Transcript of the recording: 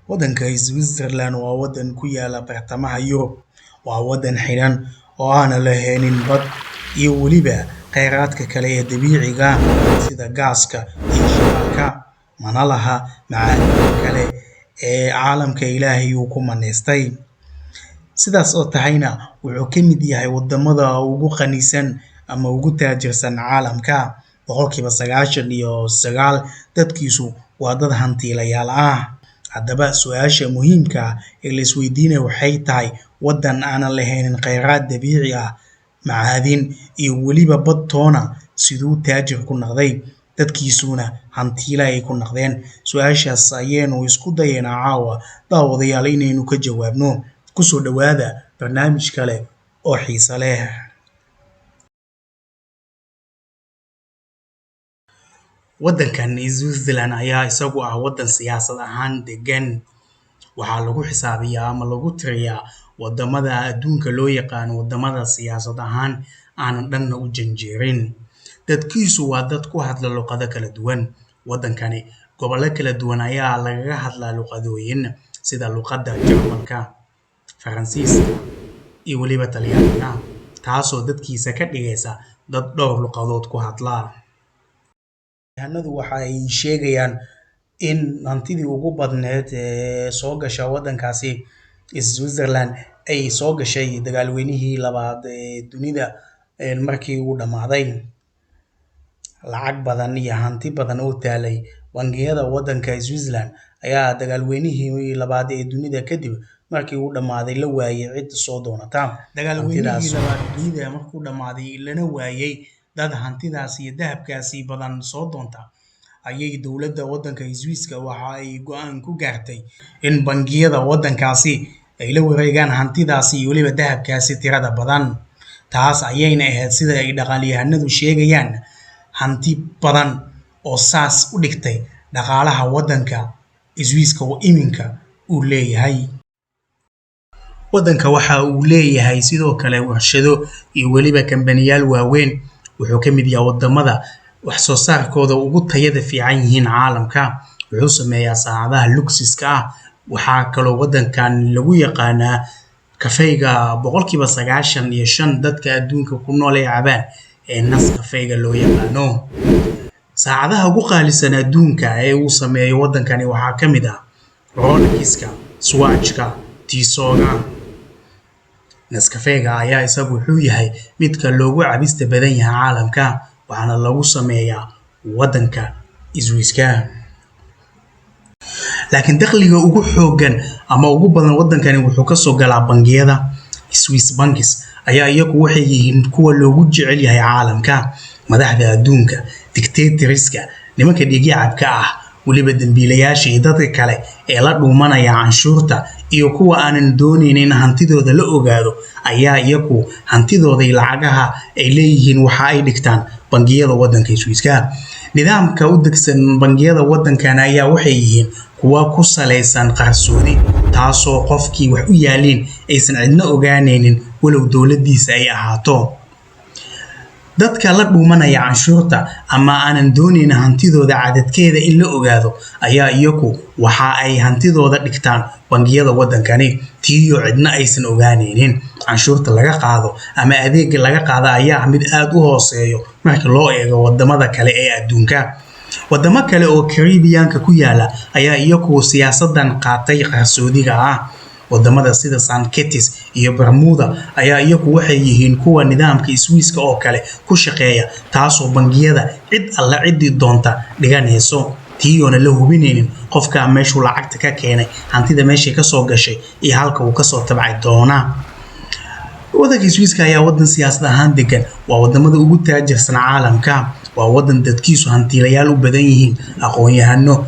Waddanka Switzerland waa waddan ku yaala bartamaha Yurub. Waa waddan xidhan oo aan lahayn bad iyo weliba kheyraadka kale ee dabiiciga ah sida gaaska iyo shidaalka, mana laha macaadinta kale ee caalamka Ilaahay uu ku manaystay. Sidaas oo tahayna wuxuu ka mid yahay waddamada ugu qanisan ama ugu taajirsan caalamka. Boqolkiiba 99 dadkiisu waa dad hantiilayaal ah. Haddaba su'aasha muhiimka ah ee la isweydiinayo waxay tahay, waddan aan lahayn kheyraad dabiici ah, macaadin iyo weliba bad toona siduu taajir ku noqday, dadkiisuna hantiile ay ku noqdeen? Su'aashaas ayaynu isku dayaynaa caawa daawadayaal inaynu ka jawaabno. Ku soo dhawaada barnaamij kale oo xiiso leh. Waddankan Switzerland ayaa isagu ah waddan siyaasad ahaan degan. Waxaa lagu xisaabiyaa ama lagu tiriyaa waddamada adduunka loo yaqaan waddamada siyaasad ahaan aanan dhanna u janjeerin. Dadkiisu waa dad ku hadla luqado kala duwan. Waddankani gobollo kala duwan ayaa lagaga hadlaa luqadooyin sida luqadda Jarmalka, Faransiiska iyo weliba Talyaaniga, taasoo dadkiisa ka dhigaysa dad dhowr luqadood ku hadla. Yahanadu waxa ay sheegayaan in hantidii ugu badneed ee soo gasha waddankaasi Switzerland ay soo gashay dagaalweynihii labaad ee dunida markii uu dhammaaday. Lacag badan iyo hanti badan oo taalay bangiyada waddanka Switzerland ayaa dagaalweynihii labaad ee dunida kadib markii uu dhammaaday la waayay cid soo doonata. Dagaalweynihii labaad dunida markuu dhammaaday lana waayay dad hantidaas iyo dahabkaasi badan soo doonta, ayay dowladda waddanka Swiss-ka waxa ay go'aan ku gaartay in bangiyada waddankaasi ay la wareegaan hantidaasi iyo weliba dahabkaasi tirada badan. Taas ayayna ahayd sida ay dhaqaaliyahanadu sheegayaan hanti badan oo saas u dhigtay dhaqaalaha waddanka Swiss-ka oo iminka uu leeyahay. Waddanka waxa uu leeyahay sidoo kale warshado iyo weliba kambaniyaal waaweyn. Wuxuu ka mid yahay waddamada wax soo saarkooda ugu tayada fiican yihiin caalamka. Wuxuu sameeyaa saacadaha luksiska ah. Waxaa kaloo waddankan lagu yaqaanaa kafeyga. Boqolkiiba 95 dadka adduunka ku nool ee cabaan ee Nescafé-ga loo yaqaano. Saacadaha ugu qaalisan adduunka ee uu sameeyo waddankani waxaa ka mid ah Rolex-ka, Swatch-ka, Tissot-ga. Nescafé-ga ayaa isagu wuxuu yahay midka loogu cabista badan yahay caalamka, waxaana lagu sameeyaa waddanka Swiss-ka. Laakiin dakhliga ugu xooggan ama ugu badan waddankani wuxuu ka soo galaa bangiyada. Swiss banks ayaa iyagu waxay yihiin kuwa loogu jecel yahay caalamka. Madaxda adduunka, dictatorska, nimanka dhiig-yaacabka ah, weliba dambiilayaasha iyo dadka kale ee la dhuumanaya canshuurta iyo kuwa aanan doonaynin in hantidooda la ogaado ayaa iyagu hantidooda iyo lacagaha ay leeyihiin waxa ay dhigtaan bangiyada waddanka Swiss-ka. Nidaamka u degsan bangiyada waddankan ayaa waxay yihiin kuwa ku salaysan qarsoodi, taasoo qofkii wax u yaaliin aysan cidna ogaanaynin walow dowladdiisa ay ahaato. Dadka la dhuumanaya canshuurta ama aanan doonaynin hantidooda cadadkeeda in la ogaado ayaa iyagu waxa ay hantidooda dhigtaan bangiyada waddankani, tiyo cidna aysan ogaanaynin. Canshuurta laga qaado ama adeegga laga qaada ayaa mid aad u hooseeyo marka loo eego waddamada kale ee adduunka. Waddamo kale oo Caribbean-ka ku yaala ayaa iyagu siyaasadan qaatay qarsoodiga ah. Waddamada sida St. Kitts iyo Bermuda ayaa iyagu waxay yihiin kuwa nidaamka Swiss-ka oo kale ku shaqeeya, taasoo bangiyada cid alla ciddii doonta dhiganayso, tiyoona la hubinaynin qofka meeshuu lacagta ka keenay, hantida meeshay ka soo gashay iyo halka uu ka soo tabcay doona. Waddanka Swiss-ka ayaa waddan siyaasad ahaan degan. Waa waddamada ugu taajirsan caalamka. Waa waddan dadkiisu hantiilayaal u badan yihiin, aqoon-yahano